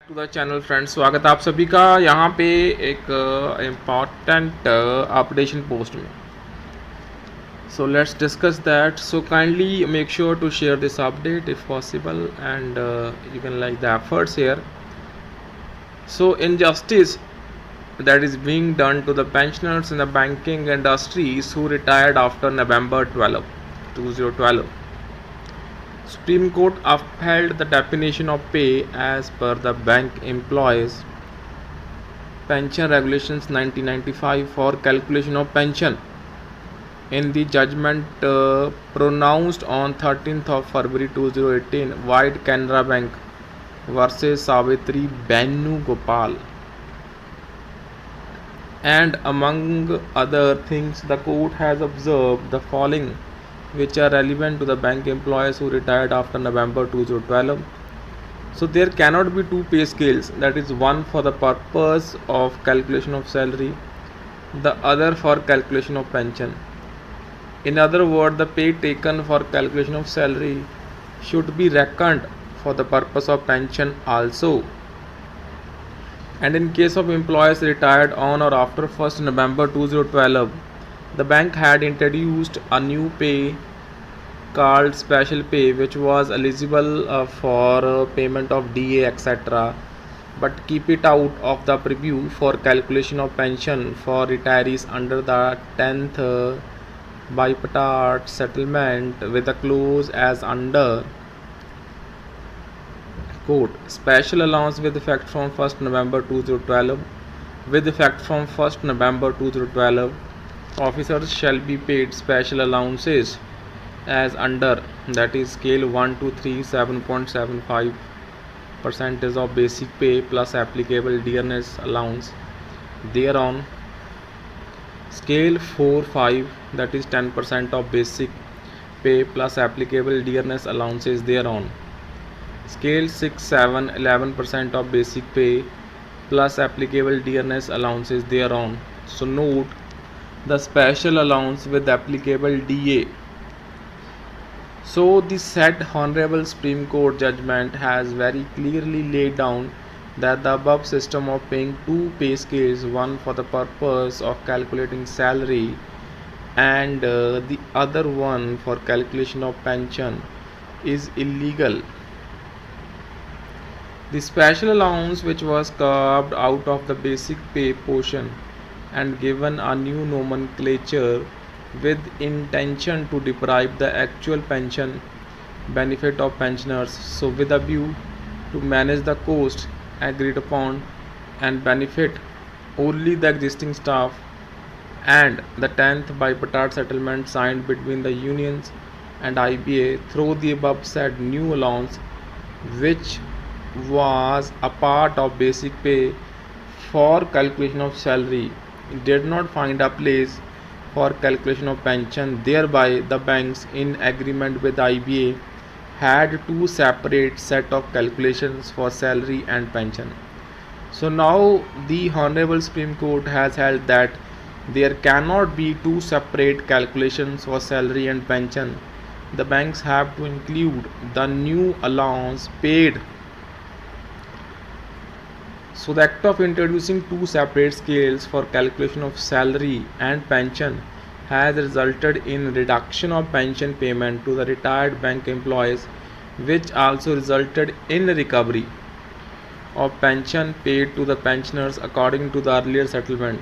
To the channel friends, स्वागत है आप सभी का यहाँ पे एक इम्पॉर्टेंट अपडेशन पोस्ट में. So let's discuss that. So kindly make sure to share this update if possible, and you can like the efforts here. So injustice that is being done to the pensioners in the banking industries who retired after November 2012. Supreme Court upheld the definition of pay as per the Bank Employees Pension Regulations 1995 for calculation of pension. In the judgment pronounced on 13th of February 2018, White Canara Bank versus Savitri Benu Gopal. And among other things, the court has observed the following, which are relevant to the bank employees who retired after November 2012. So there cannot be two pay scales, that is one for the purpose of calculation of salary, the other for calculation of pension. In other words, the pay taken for calculation of salary should be reckoned for the purpose of pension also. And in case of employees retired on or after 1st November 2012, the bank had introduced a new pay called special pay, which was eligible for payment of DA etc., but keep it out of the preview for calculation of pension for retirees under the 10th bipartite settlement with a clause as under quote, special allowance with effect from 1st November 2012. With effect from 1st November 2012, officers shall be paid special allowances as under, that is scale 1 to 3 7.75 percentage of basic pay plus applicable dearness allowance thereon. Scale 4-5, that is 10% of basic pay plus applicable dearness allowances thereon. Scale 6-7, 11% of basic pay plus applicable dearness allowances thereon. So note, the special allowance with applicable DA. So the said Honorable Supreme Court judgment has very clearly laid down that the above system of paying two pay scales, one for the purpose of calculating salary and the other one for calculation of pension, is illegal. The special allowance, which was carved out of the basic pay portion and given a new nomenclature with intention to deprive the actual pension benefit of pensioners, so with a view to manage the cost agreed upon and benefit only the existing staff, and the 10th bipartite settlement signed between the unions and IBA through the above said new allowance, which was a part of basic pay for calculation of salary, did not find a place for calculation of pension. Thereby the banks, in agreement with IBA, had two separate set of calculations for salary and pension. So now the Honorable Supreme Court has held that there cannot be two separate calculations for salary and pension. The banks have to include the new allowance paid. So the act of introducing two separate scales for calculation of salary and pension has resulted in reduction of pension payment to the retired bank employees, which also resulted in recovery of pension paid to the pensioners according to the earlier settlement.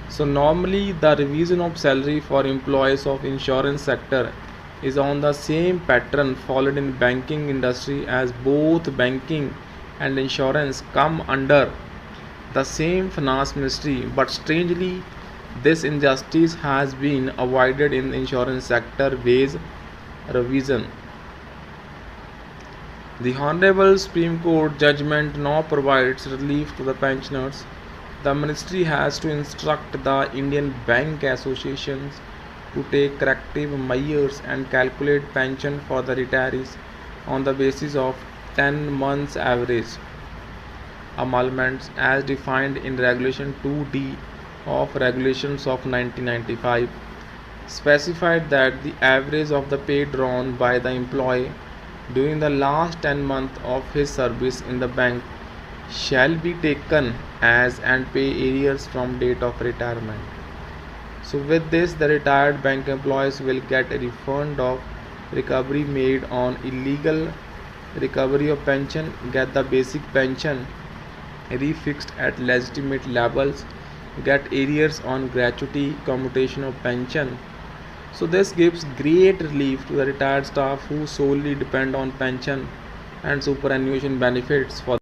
So normally the revision of salary for employees of insurance sector is on the same pattern followed in banking industry, as both banking and insurance come under the same finance ministry, but strangely this injustice has been avoided in insurance sector wage revision. The Honorable Supreme Court judgment now provides relief to the pensioners. The ministry has to instruct the Indian Bank Associations to take corrective measures and calculate pension for the retirees on the basis of 10 months average emoluments as defined in Regulation 2D of Regulations of 1995, specified that the average of the pay drawn by the employee during the last 10 months of his service in the bank shall be taken as and pay arrears from date of retirement. So with this, the retired bank employees will get a refund of recovery made on illegal recovery of pension, get the basic pension refixed at legitimate levels, get arrears on gratuity commutation of pension. So this gives great relief to the retired staff who solely depend on pension and superannuation benefits for